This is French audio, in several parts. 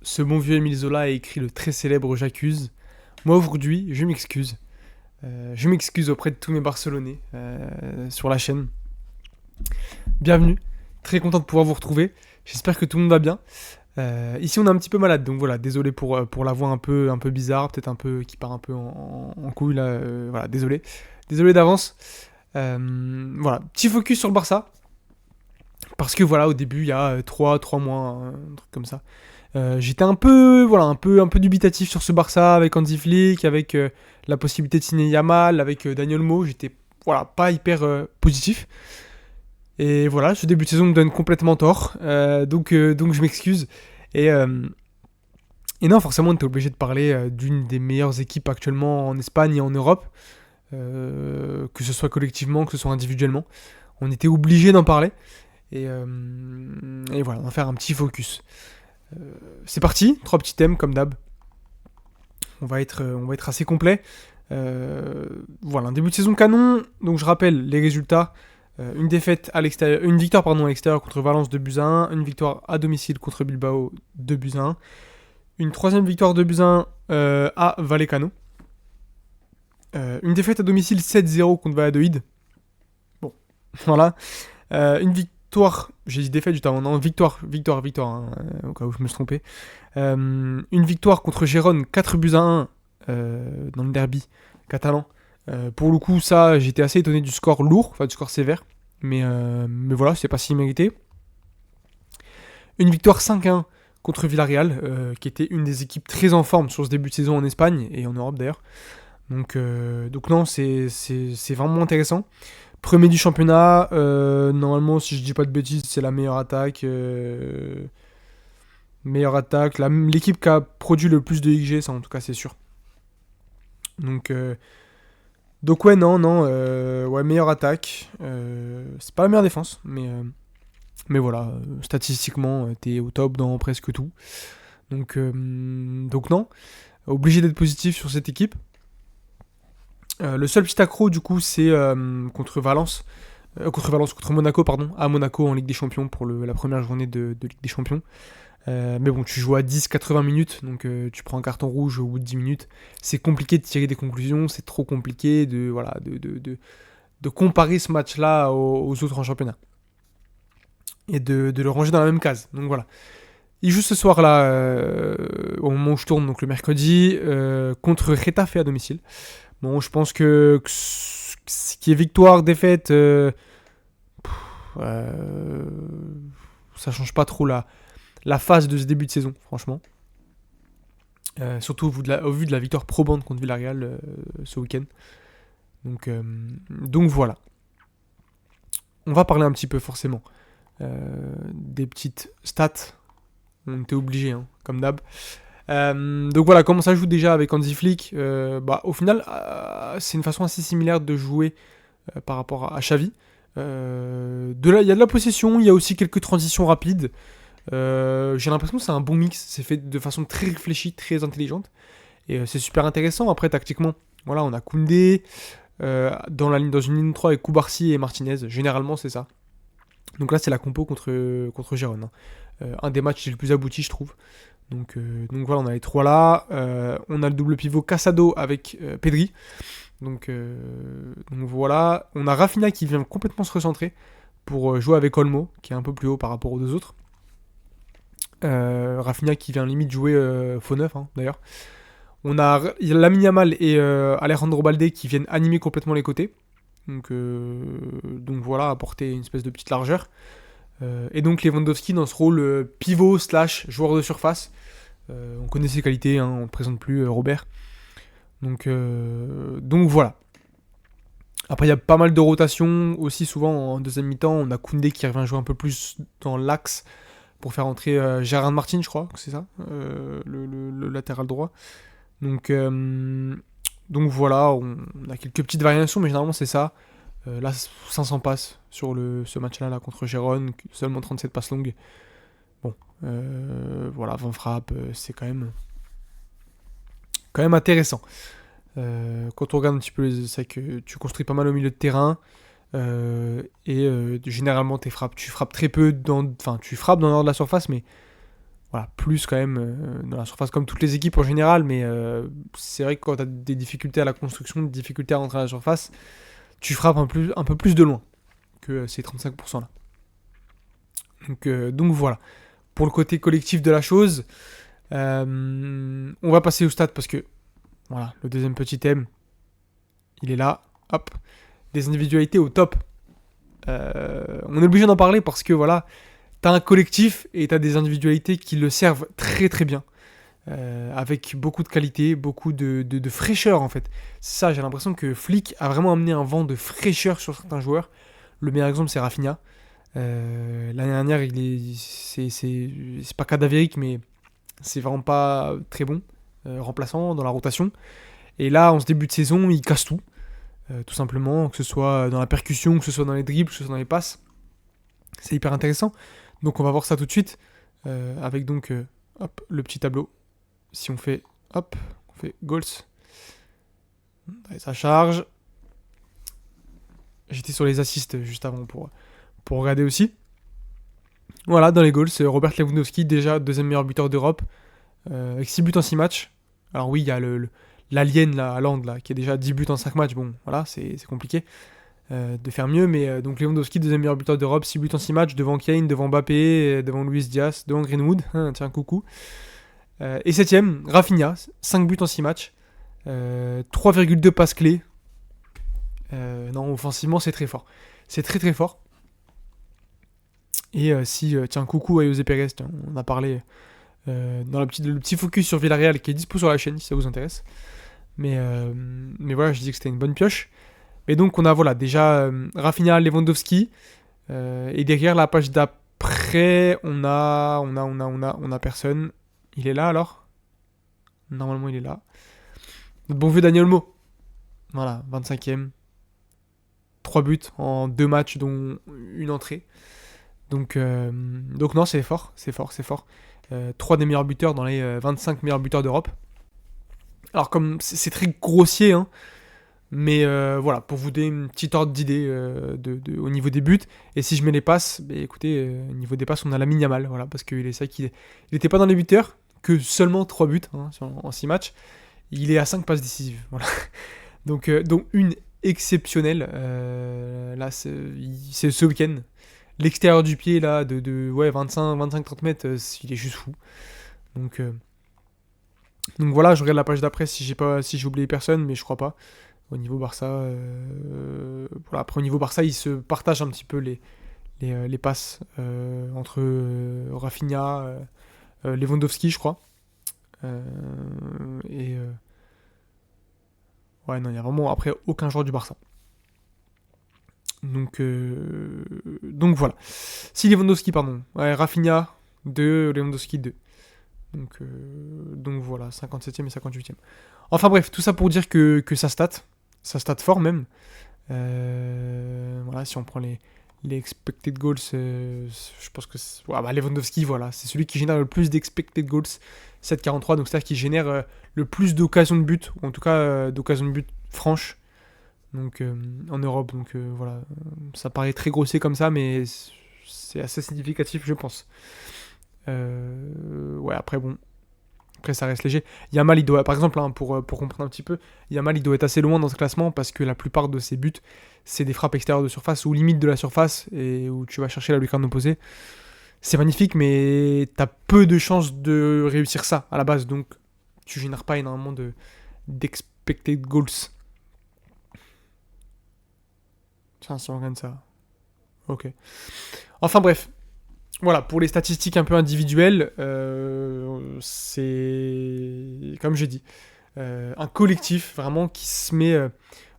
ce bon vieux Émile Zola a écrit le très célèbre J'accuse. Moi aujourd'hui, je m'excuse. Je m'excuse auprès de tous mes Barcelonais sur la chaîne. Bienvenue, très content de pouvoir vous retrouver. J'espère que tout le monde va bien. Ici on est un petit peu malade, donc voilà, désolé pour la voix un peu bizarre, peut-être un peu qui part un peu en couille là. Voilà, désolé. Désolé d'avance. Voilà, petit focus sur le Barça. Parce que voilà, au début, il y a 3 mois, un truc comme ça. J'étais un peu, voilà, un peu dubitatif sur ce Barça avec Hansi Flick, avec la possibilité de signer Yamal, avec Daniel Mo. J'étais, voilà, pas hyper positif. Et voilà, ce début de saison me donne complètement tort. Donc je m'excuse. Et, euh, et non, forcément, on était obligé de parler d'une des meilleures équipes actuellement en Espagne et en Europe. Que ce soit collectivement, que ce soit individuellement. On était obligé d'en parler. Et voilà, on va faire un petit focus. C'est parti, 3 petits thèmes comme d'hab. On va être assez complet. Voilà, un début de saison canon. Donc je rappelle les résultats. Une défaite à l'extérieur, une victoire pardon à l'extérieur contre Valence 2 buts à 1, une victoire à domicile contre Bilbao 2 buts à 1, une troisième victoire 2 buts à 1 à Vallecano, une défaite à domicile 7-0 contre Valladolid. Bon, voilà. Une victoire, j'ai dit défaite juste avant, non, victoire, hein, au cas où je me suis trompé. Une victoire contre Gérone, 4 buts à 1 dans le derby catalan. Pour le coup, ça, j'étais assez étonné du score lourd, enfin du score sévère. Mais voilà, c'est pas si mérité. Une victoire 5-1 contre Villarreal, qui était une des équipes très en forme sur ce début de saison en Espagne et en Europe d'ailleurs. Donc non, c'est vraiment intéressant. Premier du championnat, normalement, si je dis pas de bêtises, c'est la meilleure attaque. Meilleure attaque, l'équipe qui a produit le plus de XG, ça en tout cas, c'est sûr. Donc, euh, donc ouais, non, ouais, meilleure attaque. C'est pas la meilleure défense, mais voilà, statistiquement, t'es au top dans presque tout. Donc non, obligé d'être positif sur cette équipe. Le seul petit accro, du coup, c'est contre Monaco, pardon, à Monaco en Ligue des Champions pour la première journée de Ligue des Champions. Mais bon, tu joues à 10-80 minutes, donc tu prends un carton rouge au bout de 10 minutes. C'est compliqué de tirer des conclusions, c'est trop compliqué de comparer ce match-là aux autres en championnat. Et de le ranger dans la même case. Donc voilà. Il joue ce soir-là, au moment où je tourne, donc le mercredi, contre Getafe à domicile. Bon, je pense que ce qui est victoire, défaite, euh, ça change pas trop la phase de ce début de saison, franchement. Surtout au vu de la victoire probante contre Villarreal ce week-end. Donc voilà. On va parler un petit peu forcément des petites stats. On était obligé, hein, comme d'hab. Donc voilà, comment ça joue déjà avec Hansi Flick. Au final, c'est une façon assez similaire de jouer par rapport à Xavi. Il y a de la possession, il y a aussi quelques transitions rapides. J'ai l'impression que c'est un bon mix, c'est fait de façon très réfléchie, très intelligente. Et c'est super intéressant. Après, tactiquement, voilà, on a Koundé dans une ligne 3 avec Koubarsi et Martinez. Généralement, c'est ça. Donc là, c'est la compo contre Gérone, hein. Un des matchs les plus aboutis, je trouve. Donc voilà, on a les trois là. On a le double pivot Casado avec Pedri. Donc voilà. On a Rafinha qui vient complètement se recentrer pour jouer avec Olmo, qui est un peu plus haut par rapport aux deux autres. Rafinha qui vient limite jouer faux neuf, hein, d'ailleurs. Il y a Lamine Yamal et Alejandro Balde qui viennent animer complètement les côtés. Donc voilà, apporter une espèce de petite largeur. Et donc Lewandowski dans ce rôle pivot slash joueur de surface. On connaît ses qualités, hein, on ne présente plus Robert. Donc voilà. Après il y a pas mal de rotations aussi, souvent en deuxième mi-temps. On a Koundé qui revient jouer un peu plus dans l'axe pour faire entrer Gérard Martin, je crois que c'est ça, le latéral droit. Donc voilà, on a quelques petites variations, mais généralement c'est ça. Là, 500 passes sur ce match-là là, contre Gérone, seulement 37 passes longues. Bon, voilà, 20 frappes, c'est quand même intéressant. Quand on regarde un petit peu, c'est que tu construis pas mal au milieu de terrain. Généralement, tu frappes très peu tu frappes dans le nord de la surface, mais voilà, plus quand même dans la surface, comme toutes les équipes en général, mais c'est vrai que quand tu as des difficultés à la construction, des difficultés à rentrer à la surface, tu frappes un peu plus de loin que ces 35% là. Donc voilà. Pour le côté collectif de la chose, on va passer au stade parce que, voilà, le deuxième petit thème, il est là, hop, des individualités au top. On est obligé d'en parler parce que, voilà, t'as un collectif et t'as des individualités qui le servent très très bien. Avec beaucoup de qualité, beaucoup de fraîcheur en fait. C'est ça, j'ai l'impression que Flick a vraiment amené un vent de fraîcheur sur certains joueurs. Le meilleur exemple, c'est Rafinha. L'année dernière, c'est pas cadavérique, mais c'est vraiment pas très bon, remplaçant dans la rotation. Et là, en ce début de saison, il casse tout simplement, que ce soit dans la percussion, que ce soit dans les dribbles, que ce soit dans les passes. C'est hyper intéressant. Donc on va voir ça tout de suite, avec donc hop, le petit tableau. Si on fait, hop, on fait goals, et ça charge. J'étais sur les assists juste avant pour regarder aussi. Voilà, dans les goals, c'est Robert Lewandowski, déjà deuxième meilleur buteur d'Europe, avec 6 buts en 6 matchs. Alors oui, il y a l'alien là, Haaland, là, qui a déjà 10 buts en 5 matchs. Bon, voilà, c'est compliqué de faire mieux, mais donc Lewandowski, deuxième meilleur buteur d'Europe, 6 buts en 6 matchs, devant Kane, devant Mbappé, devant Luis Diaz, devant Greenwood, tiens, coucou. Et 7ème, Rafinha, 5 buts en 6 matchs, 3,2 passes clés. Non, offensivement, c'est très fort. C'est très très fort. Et tiens, coucou à José Pérez, on a parlé dans le petit focus sur Villarreal qui est dispo sur la chaîne si ça vous intéresse. Mais voilà, je dis que c'était une bonne pioche. Et donc on a voilà déjà Rafinha, Lewandowski, et derrière la page d'après, on a personne. Il est là alors. Normalement il est là. Notre bon vieux Daniel Olmo. Voilà, 25ème. 3 buts en 2 matchs dont une entrée. Donc non, c'est fort. 3 des meilleurs buteurs dans les 25 meilleurs buteurs d'Europe. Alors comme c'est très grossier, hein, mais voilà, pour vous donner une petite ordre d'idée au niveau des buts. Et si je mets les passes, écoutez, au niveau des passes, on a Lamine Yamal, voilà, parce qu'il est ça qu'il il n'était pas dans les buteurs, que seulement 3 buts en 6 matchs. Il est à 5 passes décisives, voilà. Donc une exceptionnelle. Là, c'est ce week-end. L'extérieur du pied, là, de 25-30 mètres, il est juste fou. Donc voilà, je regarde la page d'après si j'ai oublié personne, mais je crois pas. Au niveau Barça, voilà, après au niveau Barça, ils se partagent un petit peu les passes entre Rafinha, Lewandowski, je crois. Ouais, non, il y a vraiment après aucun joueur du Barça. Donc voilà. Si Lewandowski, pardon. Ouais, Rafinha 2, Lewandowski 2. Donc voilà, 57ème et 58ème. Enfin bref, tout ça pour dire que ça stat fort même. Voilà, si on prend les expected goals, je pense que Lewandowski, voilà, c'est celui qui génère le plus d'expected goals, 7,43, donc c'est-à-dire qu'il génère le plus d'occasions de but, ou en tout cas d'occasions de but franches, donc en Europe. Donc voilà, ça paraît très grossier comme ça, mais c'est assez significatif, je pense. Ouais, après bon, après ça reste léger. Yamal, il doit, par exemple, hein, pour comprendre un petit peu, Yamal, il doit être assez loin dans ce classement parce que la plupart de ses buts, c'est des frappes extérieures de surface ou limite de la surface et où tu vas chercher la lucarne opposée. C'est magnifique, mais t'as peu de chances de réussir ça à la base, donc tu génères pas énormément d'expected goals. Tiens, si on regarde ça. Ok. Enfin bref. Voilà, pour les statistiques un peu individuelles, c'est, comme j'ai dit, un collectif vraiment qui se met...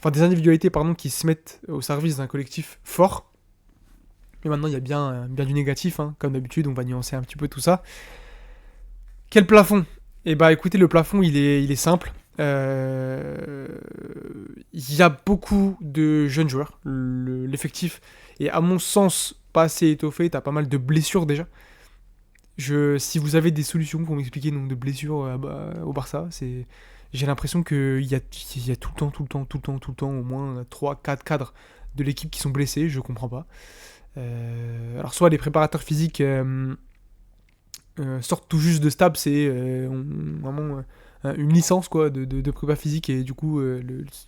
enfin, des individualités, pardon, qui se mettent au service d'un collectif fort. Mais maintenant, il y a bien du négatif, hein, comme d'habitude, on va nuancer un petit peu tout ça. Quel plafond ? Eh bah écoutez, le plafond, il est simple. Il y a beaucoup de jeunes joueurs. L'effectif est, à mon sens, pas assez étoffé. T'as pas mal de blessures déjà. Si vous avez des solutions pour m'expliquer le nombre de blessures au Barça, j'ai l'impression qu'il y a tout le temps, au moins 3-4 cadres de l'équipe qui sont blessés. Je comprends pas. Alors soit les préparateurs physiques sortent tout juste de stab, c'est vraiment une licence quoi, de prépa physique, et du coup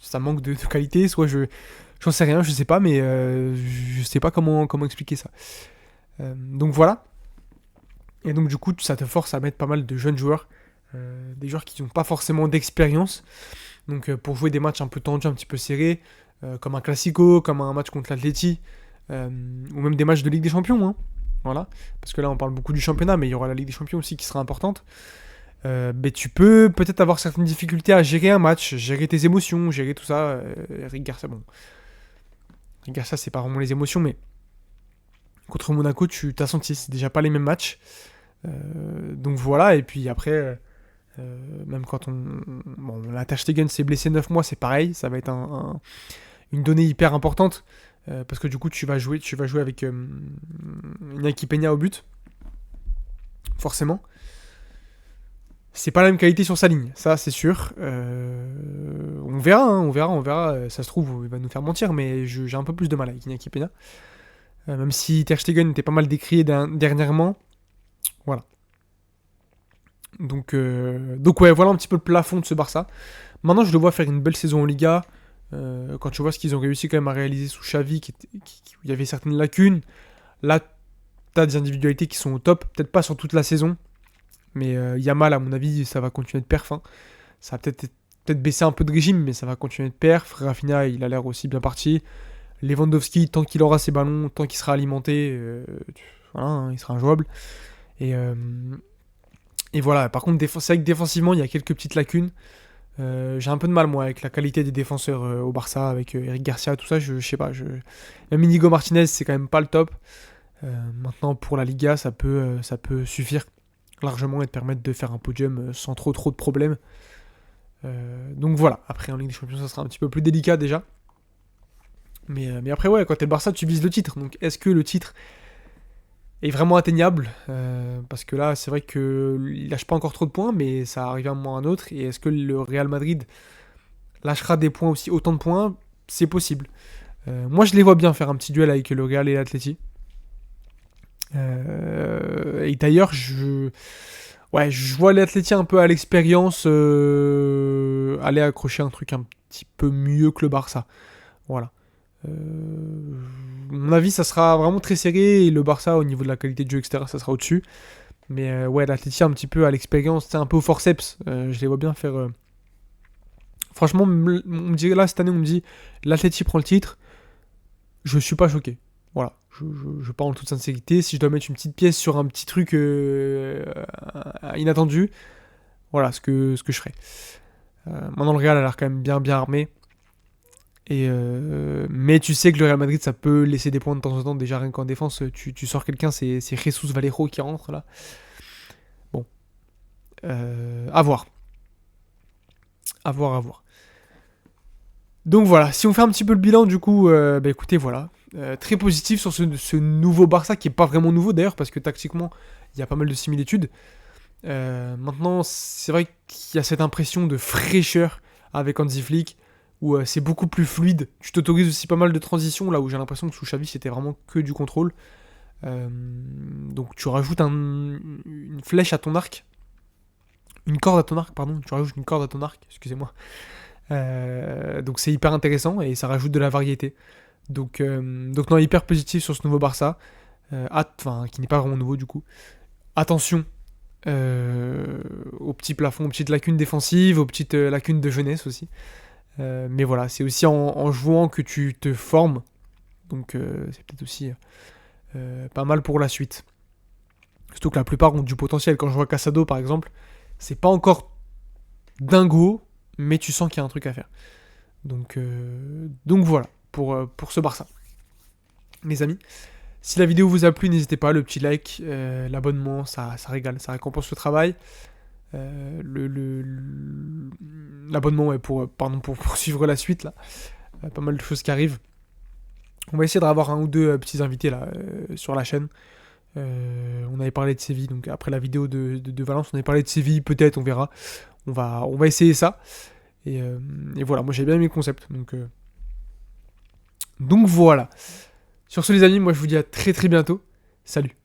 ça manque de qualité, soit j'en sais rien, je sais pas, mais je sais pas comment expliquer ça. Donc voilà, et donc du coup ça te force à mettre pas mal de jeunes joueurs, des joueurs qui n'ont pas forcément d'expérience, donc pour jouer des matchs un peu tendus, un petit peu serrés, comme un Classico, comme un match contre l'Atleti, ou même des matchs de Ligue des Champions, hein. Voilà, parce que là on parle beaucoup du championnat, mais il y aura la Ligue des Champions aussi qui sera importante. Mais tu peux peut-être avoir certaines difficultés à gérer un match, gérer tes émotions, gérer tout ça. Eric Garcia, bon, Eric Garcia c'est pas vraiment les émotions, mais contre Monaco tu t'as senti, c'est déjà pas les mêmes matchs. Donc voilà, et puis après, même quand bon, la Ter Stegen s'est blessé 9 mois, c'est pareil, ça va être une donnée hyper importante. Parce que du coup tu vas jouer avec Iñaki Peña au but, forcément. C'est pas la même qualité sur sa ligne, ça c'est sûr. On verra, hein, on verra. Ça se trouve, il va nous faire mentir, mais j'ai un peu plus de mal avec Iñaki Peña. Même si Ter Stegen était pas mal décrié dernièrement. Voilà. Donc ouais, voilà un petit peu le plafond de ce Barça. Maintenant, je le vois faire une belle saison en Liga. Quand tu vois ce qu'ils ont réussi quand même à réaliser sous Xavi, où il y avait certaines lacunes. Là, t'as des individualités qui sont au top. Peut-être pas sur toute la saison. Mais Yamal, à mon avis, ça va continuer de perf. Hein. Ça va peut-être baisser un peu de régime, mais ça va continuer de perf. Rafinha, il a l'air aussi bien parti. Lewandowski, tant qu'il aura ses ballons, tant qu'il sera alimenté, voilà, hein, il sera injouable. Et voilà, par contre, c'est vrai que défensivement, il y a quelques petites lacunes. J'ai un peu de mal, moi, avec la qualité des défenseurs au Barça, avec Eric Garcia, tout ça, je sais pas. Même Inigo Martinez, c'est quand même pas le top. Maintenant, pour la Liga, ça peut suffire largement et te permettre de faire un podium sans trop de problèmes. Donc voilà, après en Ligue des Champions, ça sera un petit peu plus délicat déjà. Mais après, ouais, quand t'es le Barça, tu vises le titre. Donc est-ce que le titre est vraiment atteignable, parce que là, c'est vrai qu'il lâche pas encore trop de points, mais ça arrive à un moment ou à un autre. Et est-ce que le Real Madrid lâchera des points aussi, autant de points? C'est possible. Moi, je les vois bien faire un petit duel avec le Real et l'Atleti. Et d'ailleurs, je vois l'Atleti un peu à l'expérience aller accrocher un truc un petit peu mieux que le Barça. Voilà. À mon avis, ça sera vraiment très serré, et le Barça, au niveau de la qualité de jeu, etc., ça sera au-dessus. Mais ouais, l'Atleti un petit peu à l'expérience, c'est un peu au forceps. Je les vois bien faire. Franchement, on me dit là cette année, on me dit l'Atleti prend le titre. Je suis pas choqué. Voilà, je parle en toute sincérité. Si je dois mettre une petite pièce sur un petit truc inattendu, voilà ce que je ferai. Maintenant, le Real a l'air quand même bien armé. Mais tu sais que le Real Madrid, ça peut laisser des points de temps en temps. Déjà, rien qu'en défense, tu sors quelqu'un, c'est Jesus Vallejo qui rentre là. Bon, à voir. À voir. Donc voilà, si on fait un petit peu le bilan, du coup, bah écoutez, voilà. Très positif sur ce nouveau Barça, qui est pas vraiment nouveau d'ailleurs, parce que tactiquement, il y a pas mal de similitudes. Maintenant, c'est vrai qu'il y a cette impression de fraîcheur avec Hansi Flick, où c'est beaucoup plus fluide. Tu t'autorises aussi pas mal de transitions, là où j'ai l'impression que sous Xavi, c'était vraiment que du contrôle. Donc tu rajoutes une flèche à ton arc. Une corde à ton arc, pardon. Tu rajoutes une corde à ton arc, excusez-moi. Donc c'est hyper intéressant et ça rajoute de la variété. Donc non, hyper positif sur ce nouveau Barça. Qui n'est pas vraiment nouveau du coup. Attention aux petits plafonds, aux petites lacunes défensives, aux petites lacunes de jeunesse aussi. Mais voilà, c'est aussi en jouant que tu te formes. Donc c'est peut-être aussi pas mal pour la suite. Surtout que la plupart ont du potentiel. Quand je vois Casado par exemple, c'est pas encore dingo, mais tu sens qu'il y a un truc à faire. Donc voilà, pour ce Barça. Mes amis, si la vidéo vous a plu, n'hésitez pas, le petit like, l'abonnement, ça régale, ça récompense le travail. L'abonnement est pour suivre la suite, là. Pas mal de choses qui arrivent. On va essayer d'avoir un ou deux petits invités là sur la chaîne. On avait parlé de Séville, donc après la vidéo de Valence, on avait parlé de Séville, peut-être, on verra. On va essayer ça. Et voilà, moi j'ai bien aimé le concept. Donc voilà. Sur ce les amis, moi je vous dis à très bientôt. Salut.